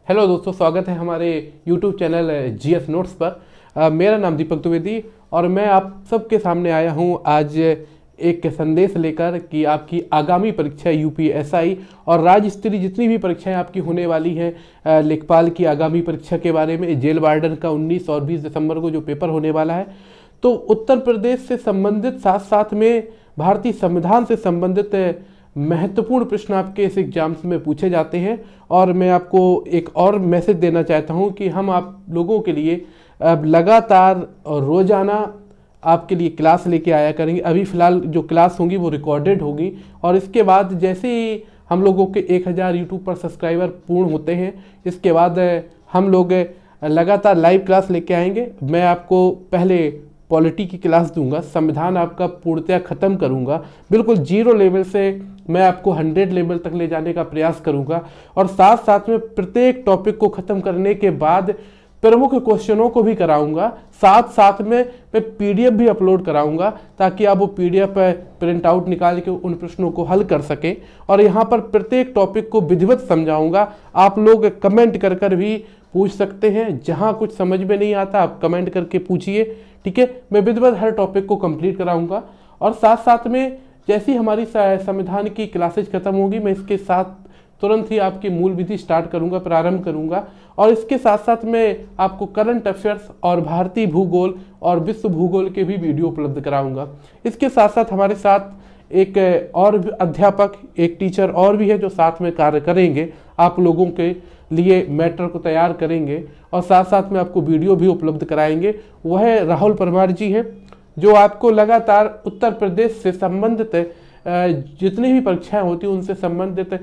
Hello दोस्तों, स्वागत है हमारे यूट्यूब चैनल जीएस नोट्स पर। मेरा नाम दीपक द्विवेदी और मैं आप सबके सामने आया हूं आज एक संदेश लेकर कि आपकी आगामी परीक्षा यूपीएसआई और राज्य स्तरीय जितनी भी परीक्षाएं आपकी होने वाली हैं, लेखपाल की आगामी परीक्षा के बारे में, जेल वार्डन का 19 और 20 दिसंबर को जो पेपर होने वाला है, तो उत्तर प्रदेश से संबंधित साथ साथ में भारतीय संविधान से संबंधित महत्वपूर्ण प्रश्न आपके इस एग्जाम्स में पूछे जाते हैं। और मैं आपको एक और मैसेज देना चाहता हूं कि हम आप लोगों के लिए अब लगातार और रोजाना आपके लिए क्लास लेके आया करेंगे। अभी फ़िलहाल जो क्लास होंगी वो रिकॉर्डेड होगी और इसके बाद जैसे ही हम लोगों के 1000 यूट्यूब पर सब्सक्राइबर पूर्ण होते हैं, इसके बाद हम लोग लगातार लाइव क्लास लेके आएंगे। मैं आपको पहले पॉलिटी की क्लास दूंगा, संविधान आपका पूर्णतया ख़त्म करूंगा, बिल्कुल जीरो लेवल से मैं आपको 100 लेवल तक ले जाने का प्रयास करूंगा। और साथ साथ में प्रत्येक टॉपिक को ख़त्म करने के बाद प्रमुख क्वेश्चनों को भी कराऊंगा, साथ साथ में मैं पीडीएफ भी अपलोड कराऊंगा ताकि आप वो पीडीएफ प्रिंट आउट निकाल के उन प्रश्नों को हल कर सकें। और यहाँ पर प्रत्येक टॉपिक को विधिवत समझाऊंगा। आप लोग कमेंट कर कर भी पूछ सकते हैं, जहाँ कुछ समझ में नहीं आता आप कमेंट करके पूछिए, ठीक है। मैं विधिवत हर टॉपिक को कंप्लीट कराऊंगा और साथ साथ में जैसी हमारी संविधान की क्लासेज खत्म होगी, मैं इसके साथ तुरंत ही आपकी मूल विधि स्टार्ट करूंगा, प्रारंभ करूंगा। और इसके साथ साथ मैं आपको करंट अफेयर्स और भारतीय भूगोल और विश्व भूगोल के भी वीडियो उपलब्ध कराऊंगा। इसके साथ साथ हमारे साथ एक और अध्यापक, एक टीचर और भी है जो साथ में कार्य करेंगे, आप लोगों के लिए मैटर को तैयार करेंगे और साथ साथ में आपको वीडियो भी उपलब्ध कराएंगे। वह राहुल परमार जी हैं जो आपको लगातार उत्तर प्रदेश से संबंधित जितनी भी परीक्षाएं होती हैं उनसे संबंधित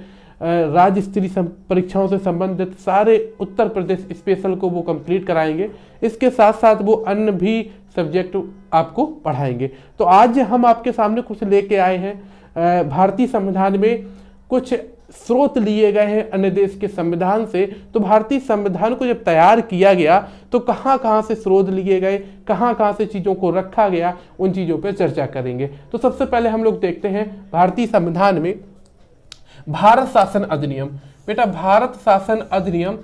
राज्य स्तरीय परीक्षाओं से संबंधित सारे उत्तर प्रदेश स्पेशल को वो कंप्लीट कराएंगे। इसके साथ साथ वो अन्य भी सब्जेक्ट आपको पढ़ाएंगे। तो आज हम आपके सामने कुछ लेके आए हैं। भारतीय संविधान में कुछ स्रोत लिए गए हैं अन्य देश के संविधान से। तो भारतीय संविधान को जब तैयार किया गया तो कहाँ कहाँ से स्रोत लिए गए, कहाँ कहाँ से चीज़ों को रखा गया, उन चीज़ों पर चर्चा करेंगे। तो सबसे पहले हम लोग देखते हैं भारतीय संविधान में भारत शासन अधिनियम। बेटा, भारत शासन अधिनियम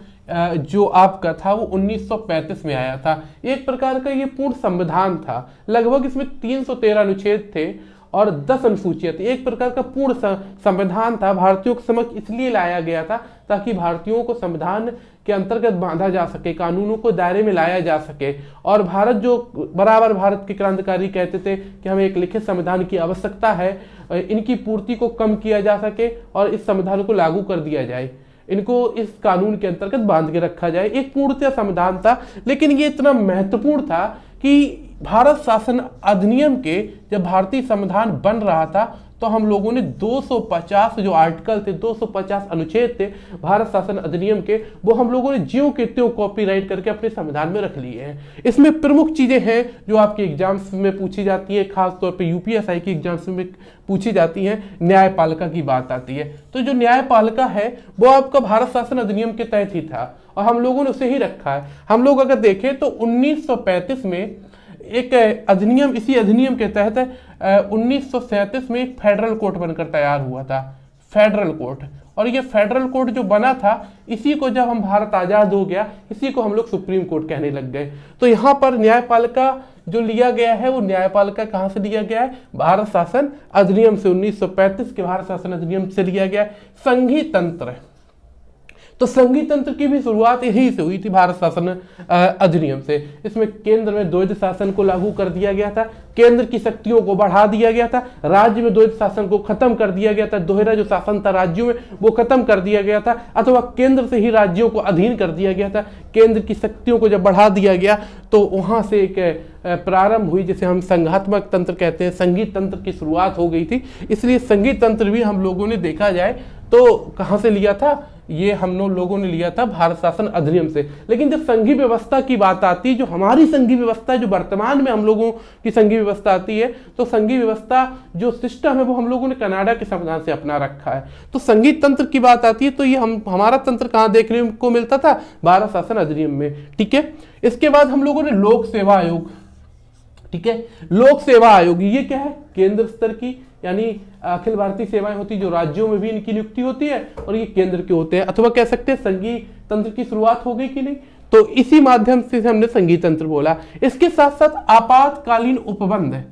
जो आपका था वो 1935 में आया था। एक प्रकार का ये पूर्ण संविधान था। लगभग इसमें 313 अनुच्छेद थे और 10 अनुसूचियां थी। एक प्रकार का पूर्ण संविधान था। भारतीयों के समक्ष इसलिए लाया गया था ताकि भारतीयों को संविधान के अंतर्गत बांधा जा सके, कानूनों को दायरे में लाया जा सके। और भारत जो बराबर भारत के क्रांतिकारी कहते थे कि हमें एक लिखित संविधान की आवश्यकता है, इनकी पूर्ति को कम किया जा सके और इस संविधान को लागू कर दिया जाए, इनको इस कानून के अंतर्गत बांध के रखा जाए। एक पूर्णतः संविधान था, लेकिन ये इतना महत्वपूर्ण था कि भारत शासन अधिनियम के जब भारतीय संविधान बन रहा था तो हम लोगों ने 250 जो आर्टिकल थे, 250 अनुच्छेद थे भारत शासन अधिनियम के, वो हम लोगों ने ज्यों के त्यों कॉपीराइट करके अपने संविधान में रख लिए हैं। इसमें प्रमुख चीजें हैं जो आपके एग्जाम्स में पूछी जाती है, खासतौर पे यूपीएसआई की एग्जाम्स में पूछी जाती है। न्यायपालिका की बात आती है तो जो न्यायपालिका है वो आपका भारत शासन अधिनियम के तहत ही था और हम लोगों ने उसे ही रखा है। हम लोग अगर देखें तो 1935 में एक अधिनियम, इसी अधिनियम के तहत 1937 में एक फेडरल कोर्ट बनकर तैयार हुआ था, फेडरल कोर्ट। और ये फेडरल कोर्ट जो बना था, इसी को जब हम भारत आजाद हो गया, इसी को हम लोग सुप्रीम कोर्ट कहने लग गए। तो यहाँ पर न्यायपालिका जो लिया गया है वो न्यायपालिका कहाँ से लिया गया है? भारत शासन अधिनियम से, 1935 के भारत शासन अधिनियम से लिया गया। संघीय तंत्र, तो संघीय तंत्र की भी शुरुआत यही से हुई थी, भारत शासन अधिनियम से। इसमें केंद्र में द्वैध शासन को लागू कर दिया गया था, केंद्र की शक्तियों को बढ़ा दिया गया था, राज्य में द्वैध शासन को खत्म कर दिया गया था, दोहरा जो शासन था राज्यों में वो खत्म कर दिया गया था, अथवा केंद्र से ही राज्यों को अधीन कर दिया गया था। केंद्र की शक्तियों को जब बढ़ा दिया गया तो वहां से एक प्रारंभ हुई, जिसे हम संघात्मक तंत्र कहते हैं, संघीय तंत्र की शुरुआत हो गई थी। इसलिए संघीय तंत्र भी हम लोगों ने देखा जाए तो कहाँ से लिया था? ये हम लोगों ने लिया था भारत शासन अधिनियम से। लेकिन जब संघीय व्यवस्था की बात आती है, जो हमारी संघीय व्यवस्था, जो वर्तमान में हम लोगों की संघीय व्यवस्था आती है, तो संघीय व्यवस्था जो सिस्टम है वो हम लोगों ने कनाडा के संविधान से अपना रखा है। तो संघीय तंत्र की बात आती है तो ये हमारा तंत्र कहाँ देखने को मिलता था? भारत शासन अधिनियम में, ठीक है। इसके बाद हम लोगों ने लोक सेवा आयोग, ठीक है। लोक सेवा आयोग ये क्या है? केंद्र स्तर की यानी अखिल भारतीय सेवाएं होती जो राज्यों में भी इनकी नियुक्ति होती है और ये केंद्र के होते हैं, अथवा कह सकते हैं संघीय तंत्र की शुरुआत हो गई कि नहीं, तो इसी माध्यम से हमने संघीय तंत्र बोला। इसके साथ साथ आपातकालीन उपबंध है,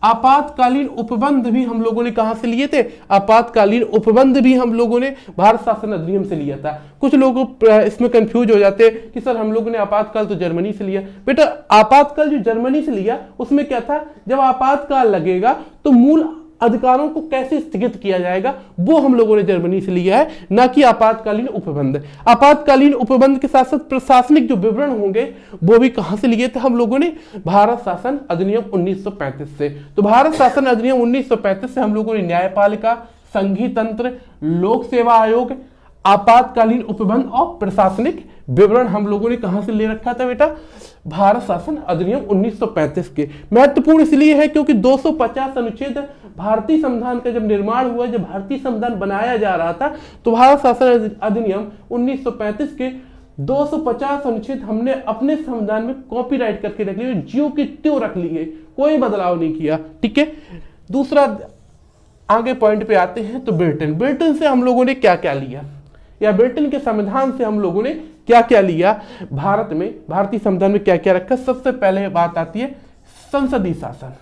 आपातकालीन उपबंध भी हम लोगों ने कहां से लिए थे, आपातकालीन उपबंध भी हम लोगों ने भारत शासन अधिनियम से लिया था। कुछ लोग इसमें कंफ्यूज हो जाते हैं कि सर हम लोगों ने आपातकाल तो जर्मनी से लिया। बेटा आपातकाल जो जर्मनी से लिया उसमें क्या था, जब आपातकाल लगेगा तो मूल अधिकारों को कैसे स्थगित किया जाएगा वो हम लोगों ने जर्मनी से लिया है, ना कि आपातकालीन उपबंध। आपातकालीन उपबंध के साथ साथ प्रशासनिक जो विवरण होंगे वो भी कहां से लिए थे हम लोगों ने, भारत शासन अधिनियम 1935 से। तो भारत शासन अधिनियम 1935 से हम लोगों ने न्यायपालिका, संघीय तंत्र, लोक सेवा आयोग, आपातकालीन उपबंध और प्रशासनिक विवरण हम लोगों ने कहां से ले रखा था बेटा, भारत शासन अधिनियम 1935 के। महत्वपूर्ण इसलिए है क्योंकि 250 अनुच्छेद भारतीय संविधान का जब निर्माण हुआ, जब भारतीय संविधान बनाया जा रहा था, तो भारत शासन अधिनियम 1935 के 250 अनुच्छेद हमने अपने संविधान में कॉपीराइट करके रख लिए, ज्यों की त्यों रख लिए, कोई बदलाव नहीं किया। ठीक है, दूसरा आगे पॉइंट पे आते हैं तो ब्रिटेन। ब्रिटेन से हम लोगों ने क्या क्या लिया, या ब्रिटेन के संविधान से हम लोगों ने क्या क्या लिया, भारत में भारतीय संविधान में क्या क्या रखा। सबसे पहले बात आती है संसदीय शासन।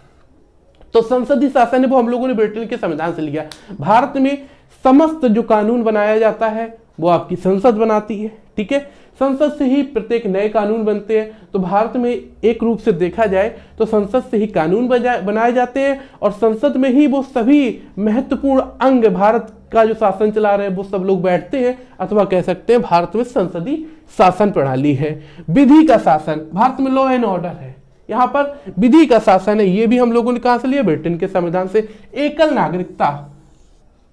तो संसदीय शासन है वो हम लोगों ने ब्रिटेन के संविधान से लिया। भारत में समस्त जो कानून बनाया जाता है वो आपकी संसद बनाती है। ठीक है, संसद से ही प्रत्येक नए कानून बनते हैं। तो भारत में एक रूप से देखा जाए तो संसद से ही कानून बनाए जाते हैं और संसद में ही वो सभी महत्वपूर्ण अंग भारत का जो शासन चला रहे हैं वो सब लोग बैठते हैं, अथवा कह सकते हैं भारत में संसदीय शासन प्रणाली है। विधि का शासन, भारत में लॉ एंड ऑर्डर है, यहाँ पर विधि का शासन है, ये भी हम लोगों ने कहां से लिया, ब्रिटेन के संविधान से। एकल नागरिकता,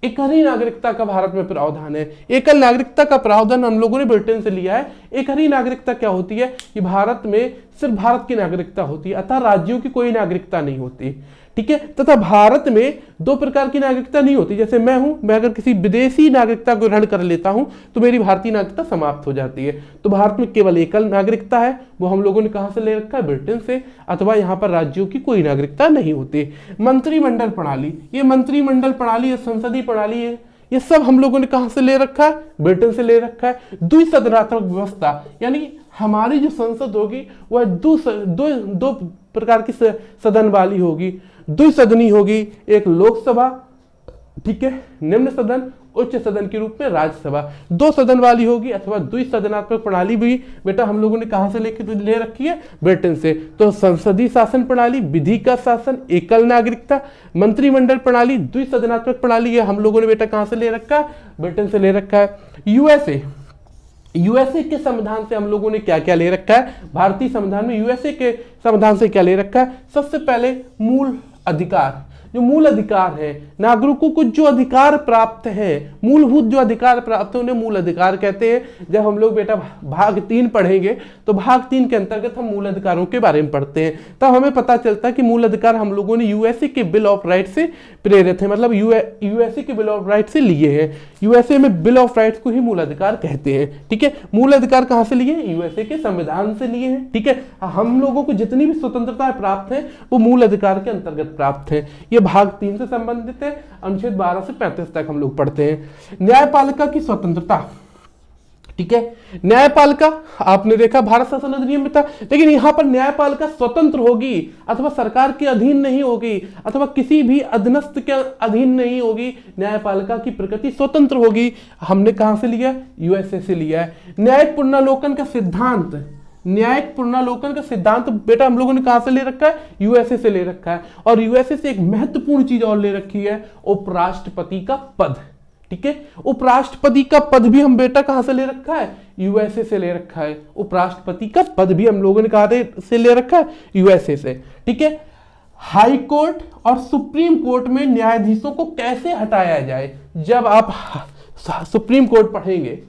एकहरी नागरिकता का भारत में प्रावधान है। एकल नागरिकता का प्रावधान हम लोगों ने ब्रिटेन से लिया है। एकहरी नागरिकता क्या होती है कि भारत में सिर्फ भारत की नागरिकता होती है, अतः राज्यों की कोई नागरिकता नहीं होती। ठीक है, तथा भारत में दो प्रकार की नागरिकता नहीं होती। जैसे मैं हूं, मैं अगर किसी विदेशी नागरिकता को ग्रहण कर लेता हूं तो मेरी भारतीय नागरिकता समाप्त हो जाती है। तो भारत में केवल एकल नागरिकता है, वो हम लोगों ने कहां से ले रखा है, ब्रिटेन से, अथवा यहां पर राज्यों की कोई नागरिकता नहीं होती। मंत्रिमंडल प्रणाली, ये मंत्रिमंडल प्रणाली, ये संसदीय प्रणाली है, ये सब हम लोगों ने कहां से ले रखा है, ब्रिटेन से ले रखा है। द्विसदनात्मक व्यवस्था, यानी हमारी जो संसद होगी वह दो प्रकार की सदन वाली होगी, द्विसदनी होगी। एक लोकसभा, ठीक है, निम्न सदन, उच्च सदन के रूप में राज्यसभा, दो सदन वाली होगी, अथवा द्विसदनात्मक प्रणाली भी बेटा हम लोगों ने कहां से ले रखी है, ब्रिटेन से। तो संसदीय शासन प्रणाली, विधि का शासन, एकल नागरिकता, मंत्रिमंडल प्रणाली, द्विसदनात्मक प्रणाली, ये हम लोगों ने बेटा कहां से ले रखा है, ब्रिटेन से ले रखा है। यूएसए के संविधान से हम लोगों ने क्या क्या ले रखा है, भारतीय संविधान में यूएसए के संविधान से क्या ले रखा है। सबसे पहले मूल अधिकार, जो मूल अधिकार है, नागरिकों को जो अधिकार प्राप्त है, मूलभूत जो अधिकार प्राप्त है उन्हें मूल अधिकार कहते हैं। जब हम लोग बेटा भाग 3 पढ़ेंगे तो भाग 3 के अंतर्गत हम मूल अधिकारों के बारे में पढ़ते हैं, तब हमें पता चलता है कि मूल अधिकार हम लोगों ने यूएसए के बिल ऑफ राइट से प्रेरित है, मतलब यूएसए के बिल ऑफ राइट से लिए हैं। यूएसए में बिल ऑफ राइट्स को ही मूल अधिकार कहते हैं। ठीक है, मूल अधिकार कहां से लिए, यूएसए के संविधान से लिए हैं। ठीक है, हम लोगों को जितनी भी स्वतंत्रता प्राप्त है वो मूल अधिकार के अंतर्गत प्राप्त है। ये भाग 3 से संबंधित है, अनुच्छेद 12 से 35 तक हम लोग पढ़ते हैं। न्यायपालिका की स्वतंत्रता, ठीक है, न्यायपालिका आपने देखा भारत शासन अधिनियम में था, लेकिन यहां पर न्यायपालिका स्वतंत्र होगी, अथवा सरकार के अधीन नहीं होगी, अथवा किसी भी अधीनस्थ के अधीन नहीं होगी। न्यायपालिका की प्रकृति स्वतंत्र होगी। हमने कहां से लिया, यूएसए से लिया है। न्यायिक पुनरावलोकन का सिद्धांत, न्यायिक पुनरावलोकन का सिद्धांत बेटा हम लोगों ने कहां से ले रखा है, यूएसए से ले रखा है। और यूएसए से एक महत्वपूर्ण चीज और ले रखी है, उपराष्ट्रपति का पद। ठीक है, उपराष्ट्रपति का पद भी हम बेटा कहां से ले रखा है, यूएसए से ले रखा है। उपराष्ट्रपति का पद भी हम लोगों ने कहां से ले रखा है, यूएसए से। ठीक है, हाई कोर्ट और सुप्रीम कोर्ट में न्यायाधीशों को कैसे हटाया जाए। जब आप सुप्रीम कोर्ट पढ़ेंगे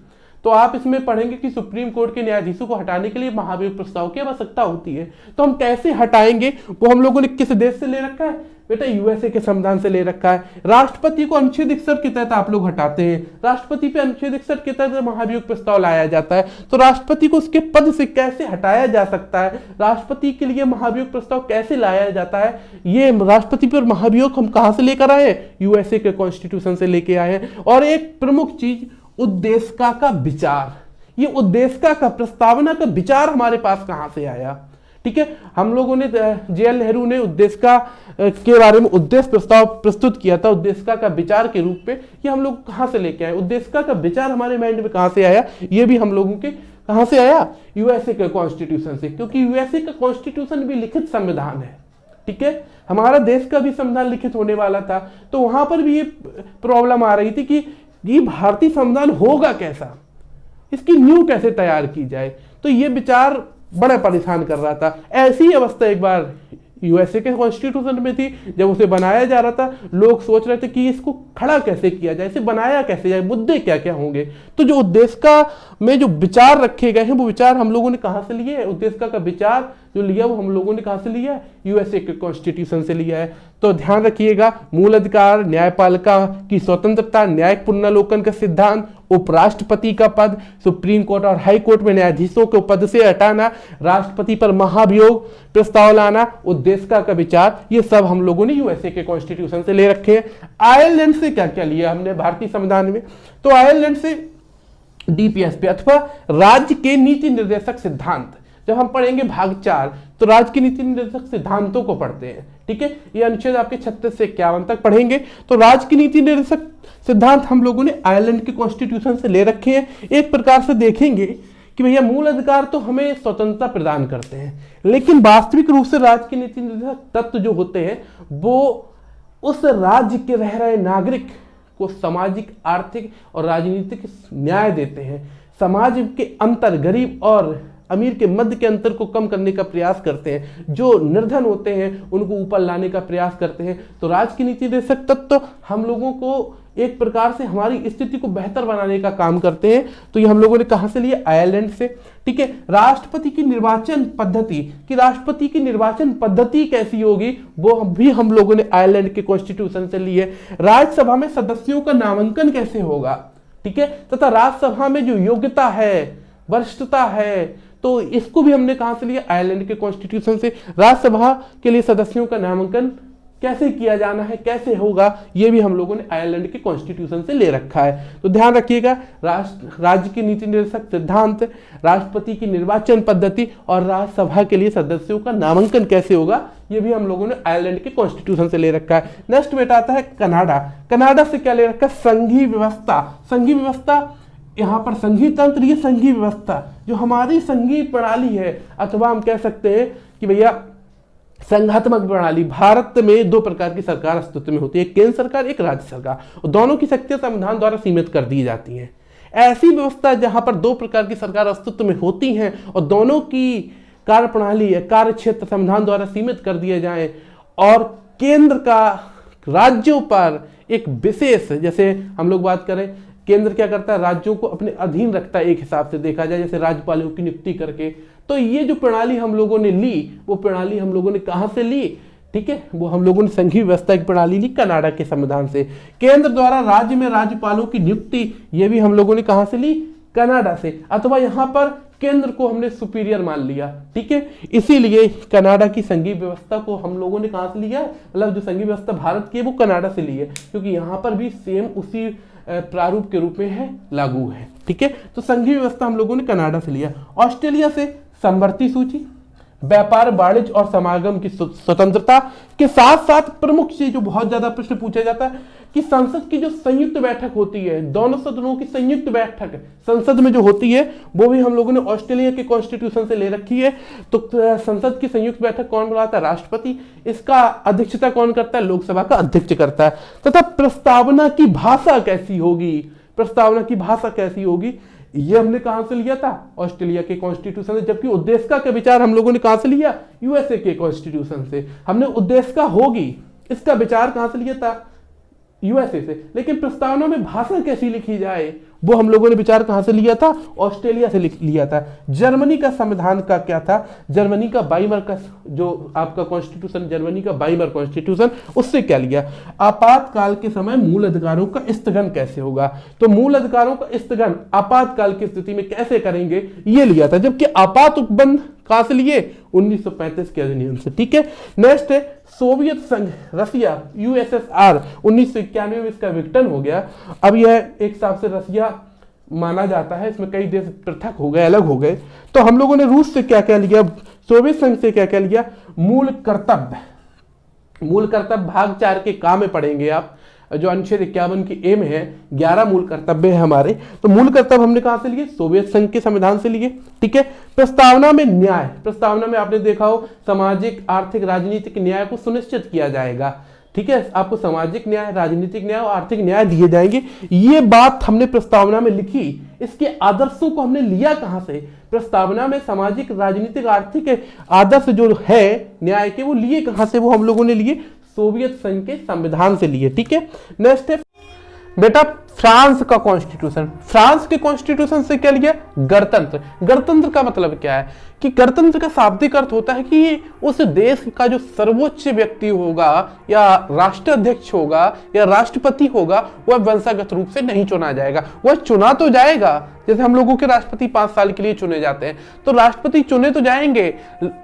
तो आप इसमें पढ़ेंगे कि सुप्रीम कोर्ट के न्यायाधीशों को हटाने के लिए महाभियोग प्रस्ताव की आवश्यकता होती है। तो हम कैसे हटाएंगे, वो हम लोगों ने किस देश से ले रखा है बेटा, यूएसए के संविधान से ले रखा है। राष्ट्रपति को अनुच्छेद 61 के तहत आप लोग हटाते हैं, राष्ट्रपति पे अनुच्छेद 61 के तहत महाभियोग प्रस्ताव लाया जाता है, तो राष्ट्रपति को उसके पद से कैसे हटाया जा सकता है, राष्ट्रपति के लिए महाभियोग प्रस्ताव कैसे लाया जाता है। ये राष्ट्रपति पर महाभियोग हम कहां से लेकर आए हैं, यूएसए के कॉन्स्टिट्यूशन से लेके आए हैं। और एक प्रमुख चीज, उद्देशिका का विचार, ये उद्देशिका का प्रस्तावना का विचार हमारे पास कहां से आया। ठीक है, हम लोगों ने जे.एल. नेहरू ने उद्देशिका के बारे में उद्देश्य प्रस्ताव प्रस्तुत किया था, उद्देशिका का विचार के रूप में। ये हम लोग कहां से लेके आए, उद्देशिका का विचार हमारे माइंड में कहां से आया, ये भी हम लोगों के कहां से आया, यूएसए के कॉन्स्टिट्यूशन से, क्योंकि यूएसए का कॉन्स्टिट्यूशन भी लिखित संविधान है। ठीक है, हमारा देश का भी संविधान लिखित होने वाला था, तो वहां पर भी ये प्रॉब्लम आ रही थी कि ये भारतीय संविधान होगा कैसा, इसकी नींव कैसे तैयार की जाए। तो ये विचार बड़ा परेशान कर रहा था। ऐसी अवस्था एक बार यूएसए के कॉन्स्टिट्यूशन में थी, जब उसे बनाया जा रहा था, लोग सोच रहे थे कि इसको खड़ा कैसे किया जाए, इसे बनाया कैसे जाए, मुद्दे क्या क्या होंगे। तो जो उद्देशिका में जो विचार रखे गए हैं, वो विचार हम लोगों ने कहां से लिए, उद्देशिका का विचार जो लिया वो हम लोगों ने कहां से लिया है, यूएसए के कॉन्स्टिट्यूशन से लिया है। तो ध्यान रखिएगा, मूल अधिकार, न्यायपालिका की स्वतंत्रता, न्यायिक पुनरावलोकन का सिद्धांत, उपराष्ट्रपति का पद, सुप्रीम कोर्ट और हाई कोर्ट में न्यायाधीशों को पद से हटाना, राष्ट्रपति पर महाभियोग प्रस्ताव लाना, उद्देशिका का विचार, ये सब हम लोगों ने यूएसए के कॉन्स्टिट्यूशन से ले रखे हैं। आयरलैंड से क्या क्या लिया हमने भारतीय संविधान में, तो आयरलैंड से डीपीएसपी अथवा राज्य के नीति निर्देशक सिद्धांत, जब हम पढ़ेंगे भाग 4 तो राज्य की नीति निर्देशक सिद्धांतों को पढ़ते हैं। ठीक है, ये अनुच्छेद आपके 36 से 51 तक पढ़ेंगे। तो राज्य की नीति निर्देशक सिद्धांत हम लोगों ने आयरलैंड के कॉन्स्टिट्यूशन से ले रखे हैं। एक प्रकार से देखेंगे कि भैया मूल अधिकार तो हमें स्वतंत्रता प्रदान करते हैं, लेकिन वास्तविक रूप से राज्य के नीति निर्देशक तत्व जो होते हैं वो उस राज्य के रह रहे नागरिक को सामाजिक, आर्थिक और राजनीतिक न्याय देते हैं, समाज के अंतर, गरीब और अमीर के मध्य के अंतर को कम करने का प्रयास करते हैं, जो निर्धन होते हैं उनको ऊपर लाने का प्रयास करते हैं। तो राज्य की नीति निर्देशक तत्व हम लोगों को एक प्रकार से हमारी स्थिति को बेहतर बनाने का काम करते हैं। तो ये हम लोगों ने कहां से लिए, आयरलैंड से। ठीक है, राष्ट्रपति की निर्वाचन पद्धति, कि राष्ट्रपति की निर्वाचन पद्धति कैसी होगी, वो भी हम लोगों ने आयरलैंड के कॉन्स्टिट्यूशन से लिए। राज्यसभा में सदस्यों का नामांकन कैसे होगा, ठीक है, तथा राज्यसभा में जो योग्यता है, वरिष्ठता है, तो इसको भी हमने कहां से लिया, आयरलैंड के कॉन्स्टिट्यूशन से। राज्यसभा के लिए सदस्यों का नामांकन कैसे किया जाना है, कैसे होगा, ये भी हम लोगों ने आयरलैंड के कॉन्स्टिट्यूशन से ले रखा है। तो ध्यान रखिएगा, राज्य की नीति निर्देशक सिद्धांत, राष्ट्रपति की निर्वाचन पद्धति और राज्यसभा के लिए सदस्यों का नामांकन कैसे होगा, ये भी हम लोगों ने आयरलैंड के कॉन्स्टिट्यूशन से ले रखा है। नेक्स्ट बेटा आता है कनाडा। कनाडा से क्या ले रखा है, संघीय व्यवस्था। संघीय व्यवस्था, यहाँ पर संघीय तंत्र, ये संघीय व्यवस्था जो हमारी संघीय प्रणाली है, अथवा हम कह सकते हैं कि भैया संघात्मक प्रणाली। भारत में दो प्रकार की सरकार अस्तित्व में होती है, एक केंद्र सरकार, एक राज्य सरकार, और दोनों की शक्तियां संविधान द्वारा सीमित कर दी जाती हैं। ऐसी व्यवस्था जहां पर दो प्रकार की सरकार अस्तित्व में होती हैं और दोनों की कार्य प्रणाली, कार्य क्षेत्र संविधान द्वारा सीमित कर दिए जाए, और केंद्र का राज्यों पर एक विशेष, जैसे हम लोग बात करें, केंद्र क्या करता है, राज्यों को अपने अधीन रखता है, एक हिसाब से देखा जाए, जैसे राज्यपालों की नियुक्ति करके। तो ये जो प्रणाली हम लोगों ने ली, वो प्रणाली हम लोगों ने कहां से ली, ठीक है, वो हम लोगों ने संघीय व्यवस्था की प्रणाली ली कनाडा के संविधान से। केंद्र द्वारा राज्य में राज्यपालों की नियुक्ति, ये भी हम लोगों ने कहां से ली, कनाडा से, अथवा यहां पर केंद्र को हमने सुपीरियर मान लिया। ठीक है, इसीलिए कनाडा की संघीय व्यवस्था को हम लोगों ने कहां से लिया, मतलब जो संघीय व्यवस्था भारत की है वो कनाडा से ली है, क्योंकि यहां पर भी सेम उसी प्रारूप के रूप में है, लागू है। ठीक है, तो संघीय व्यवस्था हम लोगों ने कनाडा से लिया। ऑस्ट्रेलिया से समवर्ती सूची, व्यापार, वाणिज्य और समागम की स्वतंत्रता के साथ साथ प्रमुख चीज जो बहुत ज्यादा प्रश्न पूछा जाता है कि संसद की जो संयुक्त बैठक होती है, दोनों सदनों की संयुक्त बैठक संसद में जो होती है, वो भी हम लोगों ने ऑस्ट्रेलिया के कॉन्स्टिट्यूशन से ले रखी है। तो संसद की संयुक्त बैठक कौन बुलाता है, राष्ट्रपति। इसका अध्यक्षता कौन करता है, लोकसभा का अध्यक्ष करता है। तथा प्रस्तावना की भाषा कैसी होगी, प्रस्तावना की भाषा कैसी होगी, ये हमने कहां से लिया था, ऑस्ट्रेलिया के कॉन्स्टिट्यूशन से। जबकि उद्देशिका का विचार हम लोगों ने कहां से लिया, यूएसए के कॉन्स्टिट्यूशन से। हमने उद्देशिका होगी, इसका विचार कहां से लिया था, यूएसए से। लेकिन प्रस्तावना में भाषा कैसी लिखी जाए, वो हम लोगों ने विचार कहां से लिया था? ऑस्ट्रेलिया से लिया था। जर्मनी का संविधान का क्या था? जर्मनी का बाइमर का जो आपका कॉन्स्टिट्यूशन, जर्मनी का बाइमर कॉन्स्टिट्यूशन, उससे क्या लिया? आपातकाल के समय मूल अधिकारों का स्थगन कैसे होगा, तो मूल अधिकारों का स्थगन आपातकाल की स्थिति में कैसे करेंगे, ये लिया था। जबकि आपात उपबंध कहां से लिए? 1935 के अधिनियम से। ठीक है, नेक्स्ट है सोवियत संघ, रसिया, यूएसएसआर, 1991 में इसका विघटन हो गया। अब यह एक हिसाब से रसिया माना जाता है, इसमें कई देश पृथक हो गए, अलग हो गए। तो हम लोगों ने रूस से क्या क्या लिया, सोवियत संघ से क्या क्या लिया? मूल कर्तव्य, मूल कर्तव्य भाग 4 के काम में पढ़ेंगे आप, जो अनुच्छेद 51 की एम है, 11 मूल कर्तव्य है हमारे। तो मूल कर्तव्य हमने कहां से लिए? सोवियत संघ के संविधान से लिए। ठीक है, प्रस्तावना में न्याय, प्रस्तावना में आपने देखा हो सामाजिक, आर्थिक, राजनीतिक न्याय को सुनिश्चित किया जाएगा। ठीक है, आपको सामाजिक न्याय, राजनीतिक न्याय और आर्थिक न्याय दिए जाएंगे। ये बात हमने प्रस्तावना में लिखी। इसके आदर्शों को हमने लिया कहां से? प्रस्तावना में सामाजिक, राजनीतिक, आर्थिक आदर्श जो है न्याय के, वो लिए कहां से? वो हम लोगों ने लिए सोवियत संघ के संविधान से लिए। ठीक है, नेक्स्ट है बेटा फ्रांस का कॉन्स्टिट्यूशन। फ्रांस के कॉन्स्टिट्यूशन से क्या लिया? गणतंत्र। गणतंत्र का मतलब क्या है कि गणतंत्र का शाब्दिक अर्थ होता है कि उस देश का जो सर्वोच्च व्यक्ति होगा या राष्ट्राध्यक्ष होगा या राष्ट्रपति होगा, वह वंशागत रूप से नहीं चुना जाएगा। वह चुना तो जाएगा, जैसे हम लोगों के राष्ट्रपति 5 साल के लिए चुने जाते हैं, तो राष्ट्रपति चुने तो जाएंगे,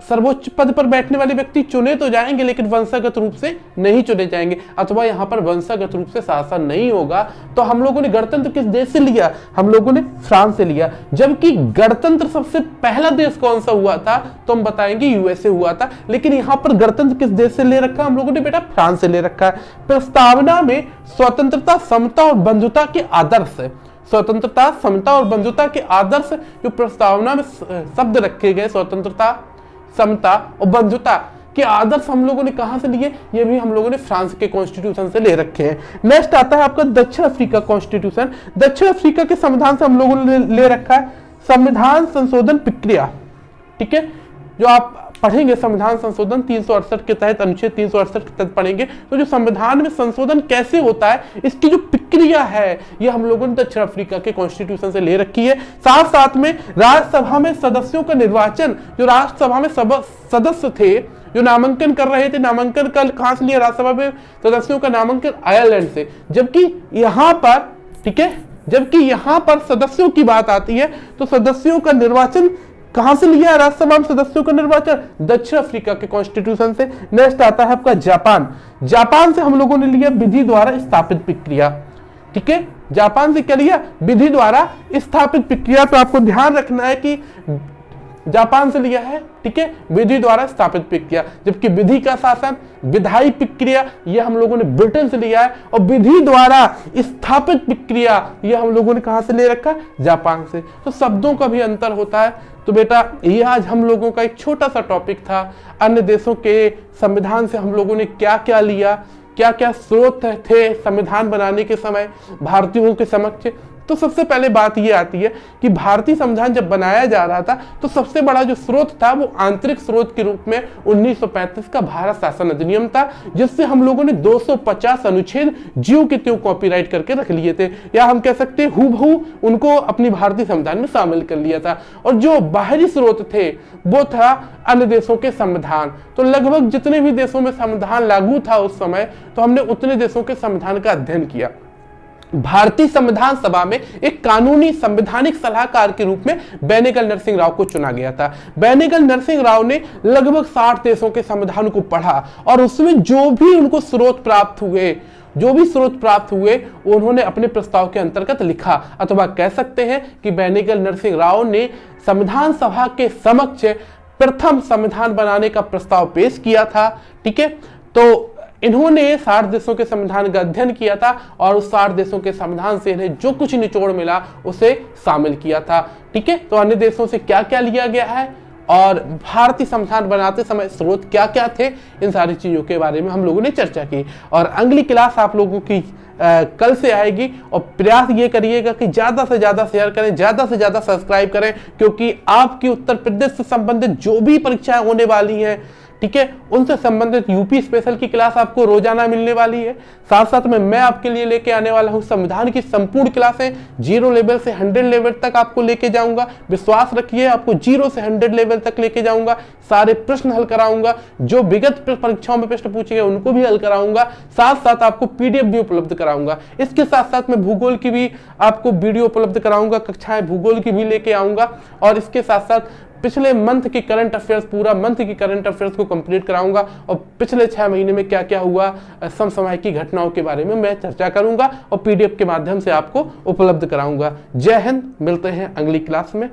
सर्वोच्च पद पर बैठने वाले व्यक्ति चुने तो जाएंगे, लेकिन वंशागत रूप से नहीं चुने जाएंगे, अथवा यहाँ पर वंशागत रूप से शासन नहीं होगा। तो हम लोगों ने गणतंत्र किस देश से लिया? हम लोगों ने फ्रांस से लिया। जबकि गणतंत्र सबसे पहला देश कौन सा हुआ था? तो हम बताएंगे यूएसए हुआ था। लेकिन यहाँ पर गणतंत्र किस देश से ले रखा? हम लोगों ने बेटा फ्रांस से ले रखा है। प्रस्तावना में स्वतंत्रता, समता और बंधुता के आदर्श, स्वतंत्रता, समता और बंधुता के आदर्श जो प्रस्तावना में शब्द रखे गए, स्वतंत्रता, समता और बंधुता के आदर्श हम लोगों ने कहां से लिए? ये भी हम लोगों ने फ्रांस के कॉन्स्टिट्यूशन से ले रखे हैं। नेक्स्ट आता है आपका दक्षिण अफ्रीका कॉन्स्टिट्यूशन। दक्षिण अफ्रीका के संविधान से हम लोगों ने ले रखा है संविधान संशोधन प्रक्रिया। ठीक है, जो आप पढ़ेंगे संविधान संशोधन 368 के तहत, अनुच्छेद 368 के तहत पढ़ेंगे, तो जो संविधान में संशोधन कैसे होता है, इसकी जो प्रक्रिया है, ये हम लोगों ने दक्षिण अफ्रीका के कॉन्स्टिट्यूशन से ले रखी है। साथ साथ में राज्यसभा में सदस्यों का निर्वाचन, जो राज्यसभा में सदस्य थे जो नामांकन कर रहे थे, नामांकन कहां से लिया? राज्यसभा में सदस्यों का नामांकन आयरलैंड से। जबकि यहां पर, ठीक है, जबकि यहां पर सदस्यों की बात आती है तो सदस्यों का निर्वाचन कहां से लिया? राज्यसभा में सदस्यों का निर्वाचन दक्षिण अफ्रीका के कॉन्स्टिट्यूशन से। नेक्स्ट आता है आपका जापान। जापान से हम लोगों ने लिया विधि द्वारा स्थापित प्रक्रिया। ठीक है, जापान से क्या लिया? विधि द्वारा स्थापित प्रक्रिया। तो आपको ध्यान रखना है कि जापान से लिया है, ठीक है, विधि द्वारा स्थापित प्रक्रिया। जबकि विधि का शासन, विधायी प्रक्रिया, ये हम लोगों ने ब्रिटेन से लिया है, और विधि द्वारा स्थापित प्रक्रिया ये हम लोगों ने कहां से ले रखा? जापान से। तो शब्दों का भी अंतर होता है। तो बेटा ये आज हम लोगों का एक छोटा सा टॉपिक था। अन्य देशों के संविधान से हम लोगों ने क्या क्या लिया, क्या क्या स्रोत थे संविधान बनाने के समय भारतीयों के समक्ष। तो सबसे पहले बात यह आती है कि भारतीय संविधान जब बनाया जा रहा था तो सबसे बड़ा जो स्रोत था वो आंतरिक स्रोत के रूप में 1935 का भारत शासन अधिनियम था, जिससे हम लोगों ने 250 अनुच्छेद ज्यों के त्यों कॉपीराइट करके रख लिए थे, या हम कह सकते हैं हूबहू उनको अपनी भारतीय संविधान में शामिल कर लिया था। और जो बाहरी स्रोत थे वो था अन्य देशों के संविधान। तो लगभग जितने भी देशों में संविधान लागू था उस समय, तो हमने उतने देशों के संविधान का अध्ययन किया। भारतीय संविधान सभा में एक कानूनी संवैधानिक सलाहकार के रूप में बेनेगल नरसिंह राव को चुना गया था। बेनेगल नरसिंह राव ने लगभग 60 देशों के संविधान को पढ़ा और उसमें जो भी उनको स्रोत प्राप्त हुए उन्होंने अपने प्रस्ताव के अंतर्गत लिखा, अथवा कह सकते हैं कि बेनेगल नरसिंह राव ने संविधान सभा के समक्ष प्रथम संविधान बनाने का प्रस्ताव पेश किया था। ठीक है, तो इन्होंने 60 देशों के संविधान का अध्ययन किया था और उस 60 देशों के संविधान से इन्हें जो कुछ निचोड़ मिला उसे शामिल किया था। ठीक है, तो अन्य देशों से क्या क्या लिया गया है और भारतीय संविधान बनाते समय स्रोत क्या क्या थे, इन सारी चीजों के बारे में हम लोगों ने चर्चा की। और अगली क्लास आप लोगों की कल से आएगी, और प्रयास ये करिएगा कि ज्यादा से ज्यादा शेयर करें, ज्यादा से ज्यादा सब्सक्राइब करें, क्योंकि आपकी उत्तर प्रदेश से संबंधित जो भी परीक्षाएं होने वाली हैं, ठीक है, उनसे संबंधित यूपी स्पेशल की क्लास आपको रोजाना मिलने वाली है। साथ साथ में मैं आपके लिए लेके आने वाला हूं संविधान की संपूर्ण क्लासें 0 लेवल से 100 लेवल तक आपको लेके जाऊंगा। विश्वास रखिए, आपको 0 से 100 लेवल तक लेके जाऊंगा। सारे प्रश्न हल कराऊंगा, जो विगत परीक्षाओं में प्रश्न पूछे गए उनको भी हल कराऊंगा। साथ साथ आपको पीडीएफ भी उपलब्ध कराऊंगा। इसके साथ साथ मैं भूगोल की भी आपको वीडियो उपलब्ध कराऊंगा, कक्षाएं भूगोल की भी लेके आऊंगा। और इसके साथ साथ पिछले मंथ की करंट अफेयर्स, पूरा मंथ की करंट अफेयर्स को कंप्लीट कराऊंगा और पिछले 6 महीने में क्या क्या हुआ समसामयिक की घटनाओं के बारे में मैं चर्चा करूंगा और पीडीएफ के माध्यम से आपको उपलब्ध कराऊंगा। जय हिंद, मिलते हैं अगली क्लास में।